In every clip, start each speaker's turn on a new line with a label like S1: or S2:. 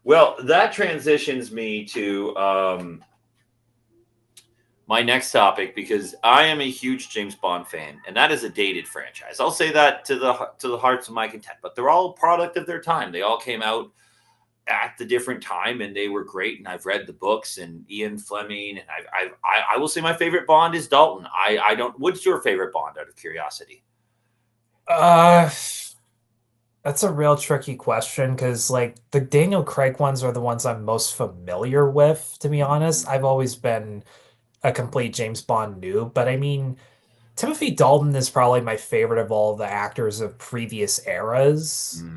S1: Well, that transitions me to my next topic because I am a huge James Bond fan, and that is a dated franchise. I'll say that to the hearts of my content, but they're all a product of their time. They all came out at the different time, and they were great. And I've read the books and Ian Fleming, and I will say my favorite Bond is Dalton. I don't. What's your favorite Bond? Out of curiosity.
S2: Uh, that's a real tricky question because like the Daniel Craig ones are the ones I'm most familiar with, to be honest. I've always been a complete James Bond noob, but I mean, Timothy Dalton is probably my favorite of all the actors of previous eras,
S1: Yeah,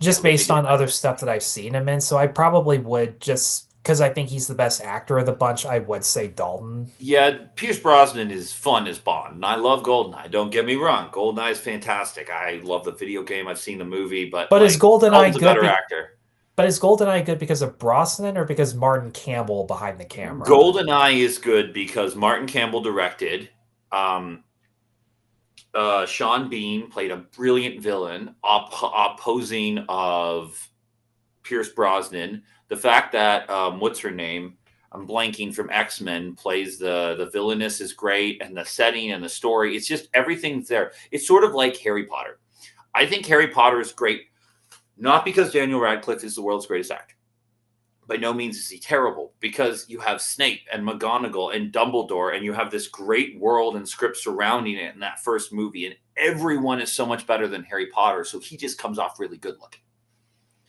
S2: just
S1: what they
S2: based
S1: did.
S2: on other stuff that I've seen him in. So I probably would just because I think he's the best actor of the bunch, I would say Dalton.
S1: Yeah, Pierce Brosnan is fun as Bond, and I love Goldeneye. Don't get me wrong, Goldeneye is fantastic. I love the video game. I've seen the movie, but
S2: But is
S1: like
S2: GoldenEye
S1: Dalton's a
S2: good
S1: better
S2: be
S1: actor.
S2: but is GoldenEye good because of Brosnan or because Martin Campbell behind the camera?
S1: Goldeneye is good because Martin Campbell directed. Um, Sean Bean played a brilliant villain opposing of Pierce Brosnan. The fact that what's her name? I'm blanking from X Men plays the villainess is great, and the setting and the story. It's just everything's there. It's sort of like Harry Potter. I think Harry Potter is great, not because Daniel Radcliffe is the world's greatest actor. By no means is he terrible, because you have Snape and McGonagall and Dumbledore, and you have this great world and script surrounding it in that first movie, and everyone is so much better than Harry Potter, so he just comes off really good looking.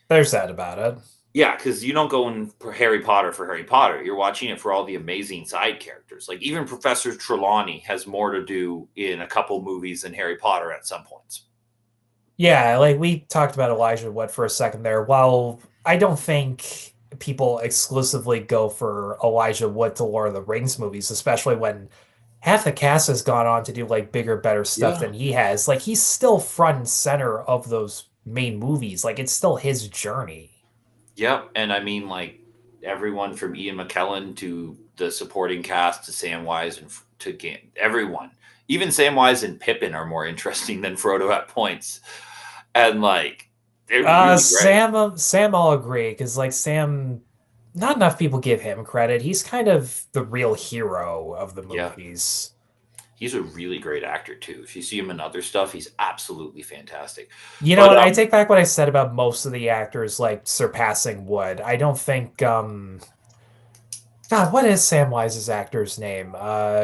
S2: There's that about it.
S1: Yeah, because you don't go in for Harry Potter for Harry Potter. You're watching it for all the amazing side characters. Like even Professor Trelawney has more to do in a couple movies than Harry Potter at some points.
S2: Yeah, like we talked about Elijah Wood for a second there. While I don't think people exclusively go for Elijah Wood to Lord of the Rings movies, especially when half the cast has gone on to do like bigger, better stuff
S1: Yeah.
S2: than he has. Like he's still front and center of those main movies. Like it's still his journey.
S1: Yep. And I mean, like everyone from Ian McKellen to the supporting cast to Samwise and everyone. Even Samwise and Pippin are more interesting than Frodo at points. And like, they're really great.
S2: Sam, I'll agree because like Sam, not enough people give him credit. He's kind of the real hero of the
S1: Yeah.
S2: movies.
S1: He's a really great actor too. If you see him in other stuff, he's absolutely fantastic.
S2: You know
S1: But
S2: what? I take back what I said about most of the actors like surpassing Wood. I don't think God, what is Samwise's actor's name?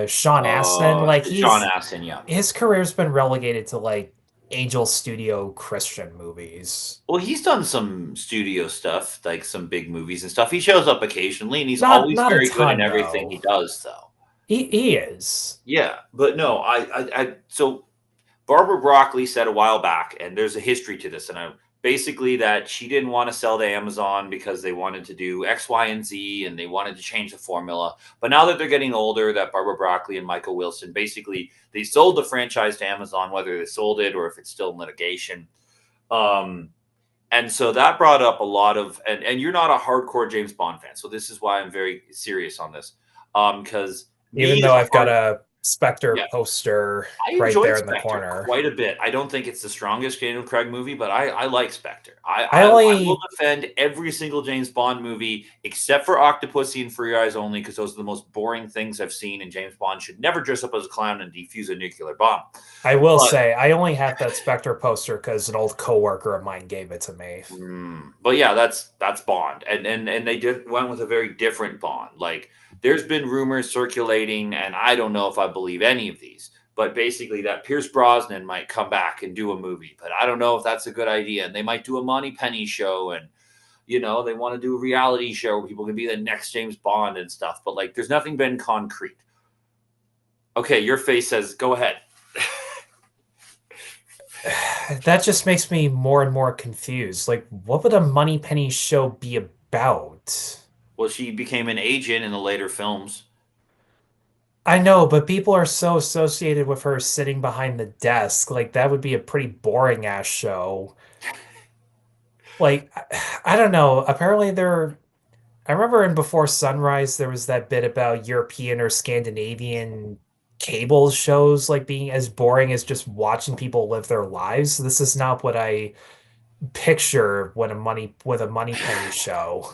S2: Sean Astin. Like
S1: Sean Astin, yeah.
S2: his career's been relegated to like Angel Studio Christian movies.
S1: Well, he's done some studio stuff, like some big movies and stuff. He shows up occasionally, and he's
S2: Not
S1: always
S2: not a
S1: very good in
S2: ton
S1: everything he
S2: though.
S1: does, though.
S2: He is.
S1: Yeah, but no, so Barbara Broccoli said a while back, and there's a history to this, and I basically that she didn't want to sell to Amazon because they wanted to do X, Y, and Z, and they wanted to change the formula. But now that they're getting older, that Barbara Broccoli and Michael Wilson basically they sold the franchise to Amazon, whether they sold it or if it's still in litigation. Um, and so that brought up a lot of, and you're not a hardcore James Bond fan, so this is why I'm very serious on this, because me
S2: Even
S1: as
S2: though
S1: a
S2: I've got
S1: hard,
S2: a Spectre
S1: yeah,
S2: poster
S1: I
S2: right
S1: enjoyed
S2: there in the
S1: Spectre
S2: corner.
S1: quite a bit. I don't think it's the strongest Daniel Craig movie, but I like Spectre.
S2: I
S1: I will
S2: only
S1: defend every single James Bond movie except for Octopussy and For Your Eyes Only, because those are the most boring things I've seen. And James Bond should never dress up as a clown and defuse a nuclear bomb.
S2: I will
S1: But
S2: say I only have that Spectre poster because an old coworker of mine gave it to me.
S1: but yeah, that's Bond, and they did went with a very different Bond. Like there's been rumors circulating, and I don't know if I believe any of these, but basically that Pierce Brosnan might come back and do a movie, but I don't know if that's a good idea. And they might do a Monty Penny show, and they want to do a reality show where people can be the next James Bond and stuff. But like, there's nothing been concrete. Okay, your face says go ahead.
S2: That just makes me more and more confused. Like, what would a Money Penny show be about?
S1: Well, she became an agent in the later films.
S2: I know, but people are so associated with her sitting behind the desk. Like, that would be a pretty boring ass show. Like, I don't know. Apparently, I remember in Before Sunrise, there was that bit about European or Scandinavian cable shows like being as boring as just watching people live their lives. This is not what I picture when a money with a money penny show.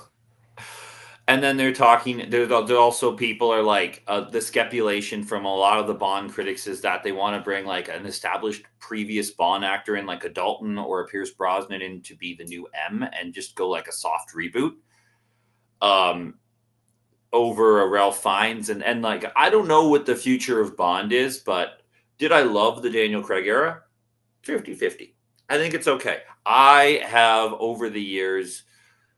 S1: And then they're talking. There's also people are like the speculation from a lot of the Bond critics is that they want to bring like an established previous Bond actor in, like a Dalton or a Pierce Brosnan, in to be the new M and just go like a soft reboot. Um, over a Ralph Fiennes and like I don't know what the future of Bond is, but did I love the Daniel Craig era? 50-50. I think it's okay. I have over the years,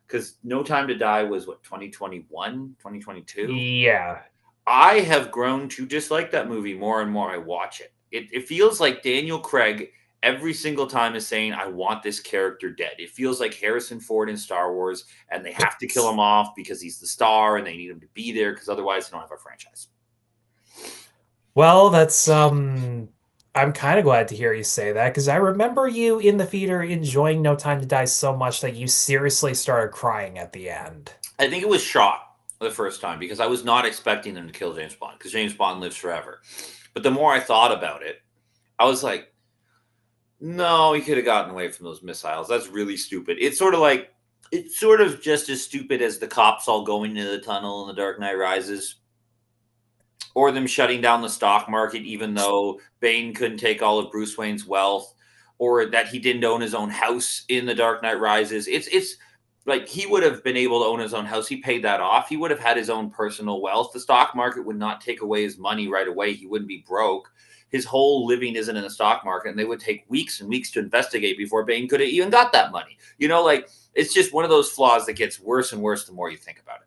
S1: because No Time to Die was what, 2021, 2022.
S2: Yeah.
S1: I have grown to dislike that movie more and more I watch it. It feels like Daniel Craig every single time is saying, I want this character dead. It feels like Harrison Ford in Star Wars, and they have to kill him off because he's the star and they need him to be there because otherwise they don't have a franchise.
S2: Well, that's I'm kind of glad to hear you say that because I remember you in the theater enjoying No Time to Die so much that you seriously started crying at the end.
S1: I think it was shock the first time because I was not expecting them to kill James Bond because James Bond lives forever. But the more I thought about it, I was like, no, he could have gotten away from those missiles. That's really stupid. It's sort of just as stupid as the cops all going into the tunnel in The Dark Knight Rises, or them shutting down the stock market, even though Bane couldn't take all of Bruce Wayne's wealth, or that he didn't own his own house in The Dark Knight Rises. It's like he would have been able to own his own house. He paid that off. He would have had his own personal wealth. The stock market would not take away his money right away. He wouldn't be broke. His whole living isn't in the stock market, and they would take weeks and weeks to investigate before Bane could have even got that money. Like it's just one of those flaws that gets worse and worse the more you think about it.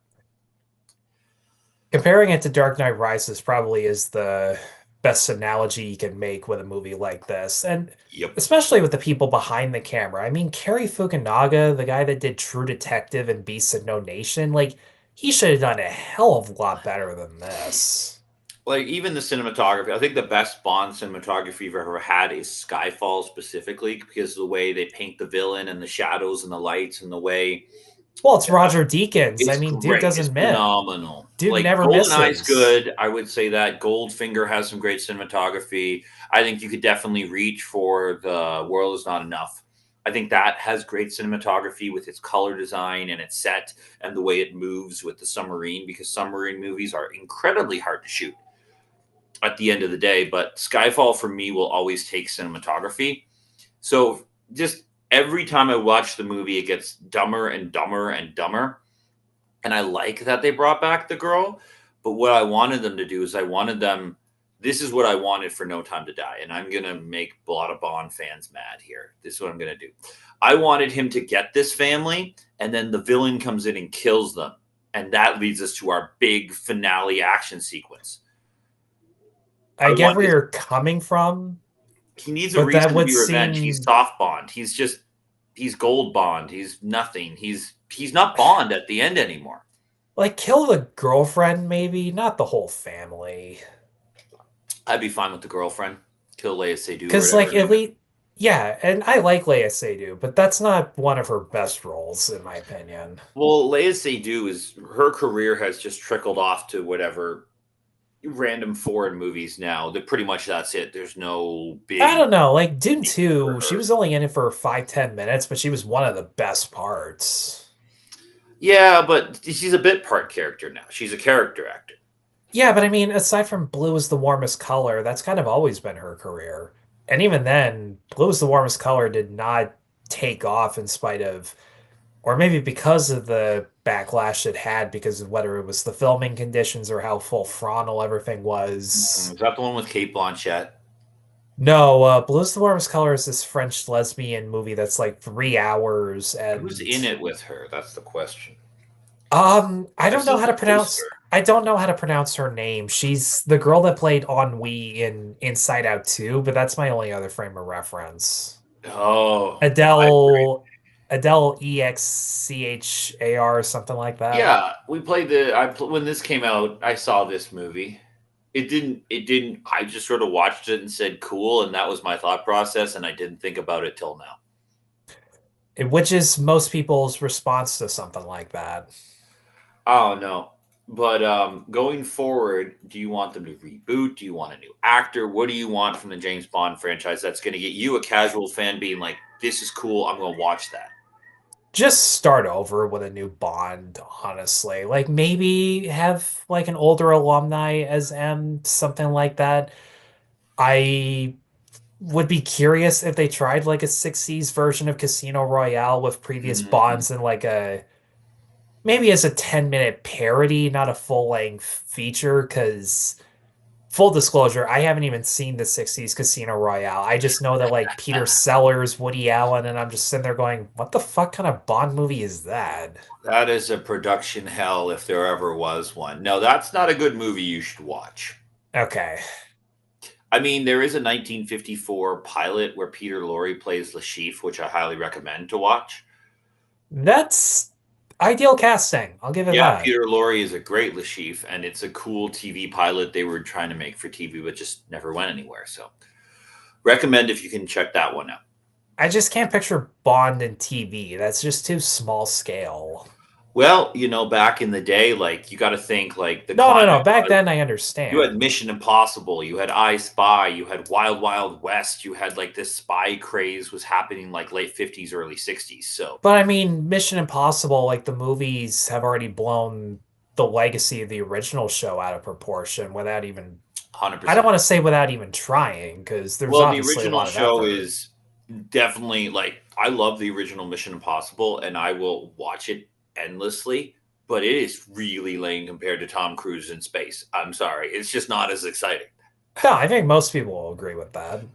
S2: Comparing it to Dark Knight Rises probably is the best analogy you can make with a movie like this. And
S1: Yep.
S2: especially with the people behind the camera. I mean, Cary Fukunaga, the guy that did True Detective and Beasts of No Nation, like he should have done a hell of a lot better than this.
S1: Like even the cinematography, I think the best Bond cinematography you've ever had is Skyfall specifically because of the way they paint the villain and the shadows and the lights and the way
S2: Well, it's Roger Deakins. I
S1: it's
S2: mean, dude
S1: great. It's
S2: doesn't miss.
S1: phenomenal.
S2: Dude
S1: Like
S2: never
S1: GoldenEye's
S2: misses.
S1: good. I would say that Goldfinger has some great cinematography. I think you could definitely reach for The World Is Not Enough. I think that has great cinematography with its color design and its set and the way it moves with the submarine because submarine movies are incredibly hard to shoot at the end of the day. But Skyfall for me will always take cinematography. So just every time I watch the movie, it gets dumber and dumber and dumber. And I like that they brought back the girl. But what I wanted them to do is this is what I wanted for No Time to Die. And I'm going to make a lot of Bond fans mad here. This is what I'm going to do. I wanted him to get this family, and then the villain comes in and kills them. And that leads us to our big finale action sequence.
S2: I
S1: I
S2: get
S1: want
S2: where
S1: his
S2: you're coming from,
S1: He needs a
S2: but that
S1: reason to
S2: would
S1: be revenged. He's
S2: seem
S1: soft Bond. He's gold Bond. He's nothing. He's not Bond at the end anymore.
S2: like kill the girlfriend, maybe, not the whole family.
S1: I'd be fine with the girlfriend. Kill Leia Seydoux or
S2: Because,
S1: whatever
S2: like,
S1: her
S2: at
S1: name is.
S2: least, yeah, and I like Leia Seydoux, but that's not one of her best roles, in my opinion.
S1: Well, Leia Seydoux is her career has just trickled off to whatever random foreign movies now. That pretty much that's it. There's no
S2: I
S1: big
S2: don't know, like Dune
S1: thing for
S2: 2, she
S1: her.
S2: was only in it for 5, 10 minutes, but she was one of the best parts.
S1: Yeah, but she's a bit part character now. She's a character actor.
S2: Yeah, but I mean, aside from blue is the warmest color, that's kind of always been her career. And even then, blue is the warmest color did not take off in spite of, or maybe because of the backlash it had, because of whether it was the filming conditions or how full frontal everything was.
S1: Is that the one with Kate Blanchett?
S2: No, Blue is the warmest color is this French lesbian movie that's like 3 hours,
S1: Who's
S2: and
S1: in it with her? That's the question.
S2: I
S1: I've
S2: don't know
S1: seen
S2: how
S1: the
S2: to
S1: poster.
S2: pronounce. I don't know how to pronounce her name. She's the girl that played Ennui in Inside Out 2, but that's my only other frame of reference.
S1: Oh, I agree.
S2: Adele, Adele Exchar or something like that.
S1: Yeah, we played when this came out. I saw this movie. It didn't. I just sort of watched it and said cool, and that was my thought process, and I didn't think about it till now.
S2: Which is most people's response to something like that.
S1: Oh no. But going forward, do you want them to reboot? Do you want a new actor? What do you want from the James Bond franchise that's going to get you, a casual fan, being like, this is cool. I'm gonna watch that.
S2: Just start over with a new Bond, honestly. Like maybe have like an older alumni as M, something like that. I would be curious if they tried like a 60s version of Casino Royale with previous
S1: Mm,
S2: Bonds and like a maybe as a 10-minute parody, not a full-length feature, because full disclosure, I haven't even seen the 60s Casino Royale. I just know that like Peter Sellers, Woody Allen, and I'm just sitting there going, what the fuck kind of Bond movie is that?
S1: that is a production hell if there ever was one. No, that's not a good movie you should watch.
S2: Okay.
S1: I mean, there is a 1954 pilot where Peter Lorre plays Le Chiffre, which I highly recommend to watch.
S2: That's ideal casting. I'll give it
S1: Yeah,
S2: that.
S1: Peter Lorre is a great Le Chiffre, and it's a cool TV pilot they were trying to make for TV, but just never went anywhere. So, recommend if you can check that one out.
S2: I just can't picture Bond in TV. That's just too small scale.
S1: Well, back in the day, like you got to think like the
S2: No, no,
S1: climate
S2: no. Back
S1: was
S2: then, I
S1: you had
S2: understand.
S1: Mission Impossible, you had I Spy, you had Wild Wild West, you had like this spy craze was happening like late 50s, early 60s. So,
S2: But I mean, Mission Impossible, like the movies have already blown the legacy of the original show out of proportion without even, I don't
S1: 100%.
S2: want to say without even trying, because there's
S1: Well, the
S2: obviously a
S1: original
S2: lot of
S1: show
S2: effort.
S1: is definitely like I love the original Mission Impossible and I will watch it endlessly, but it is really lame compared to Tom Cruise in space. I'm sorry. It's just not as exciting.
S2: No, I think most people will agree with that.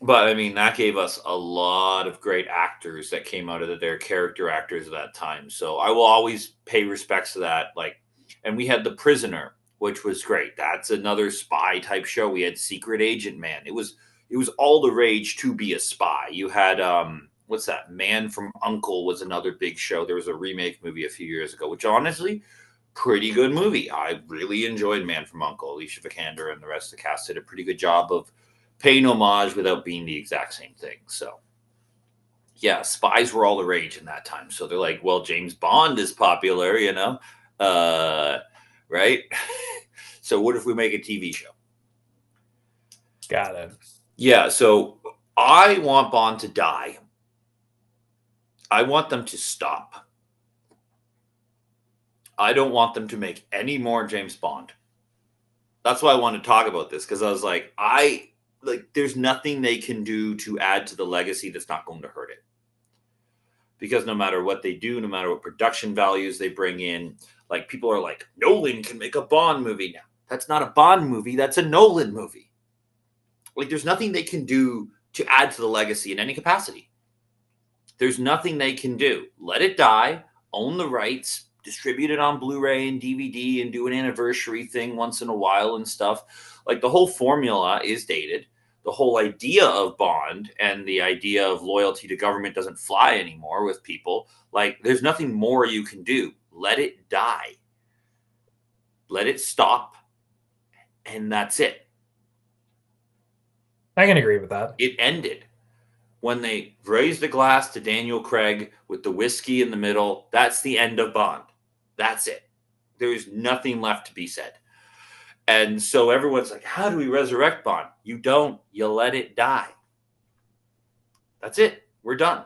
S1: But I mean, that gave us a lot of great actors that came out of their character actors at that time. So I will always pay respects to that. Like, and we had The Prisoner, which was great. That's another spy type show. We had Secret Agent Man. It was all the rage to be a spy. You had what's that? Man from Uncle was another big show. There was a remake movie a few years ago, which honestly, pretty good movie. I really enjoyed Man from Uncle. Alicia Vikander and the rest of the cast did a pretty good job of paying homage without being the exact same thing. So yeah, spies were all the rage in that time. So they're like, well, James Bond is popular, uh, right? So what if we make a TV show?
S2: Got it.
S1: Yeah. So I want Bond to die. I want them to stop. I don't want them to make any more James Bond. That's why I wanted to talk about this because I was like, there's nothing they can do to add to the legacy that's not going to hurt it. Because no matter what they do, no matter what production values they bring in, like people are like, Nolan can make a Bond movie now. That's not a Bond movie, that's a Nolan movie. Like there's nothing they can do to add to the legacy in any capacity. There's nothing they can do. Let it die, own the rights, distribute it on Blu-ray and DVD and do an anniversary thing once in a while and stuff. Like the whole formula is dated. The whole idea of Bond and the idea of loyalty to government doesn't fly anymore with people. Like there's nothing more you can do. Let it die. Let it stop and that's it.
S2: I can agree with that.
S1: It ended. When they raised the glass to Daniel Craig with the whiskey in the middle, that's the end of Bond. That's it. There's nothing left to be said. And so everyone's like, how do we resurrect Bond? You don't. You let it die. That's it. We're done.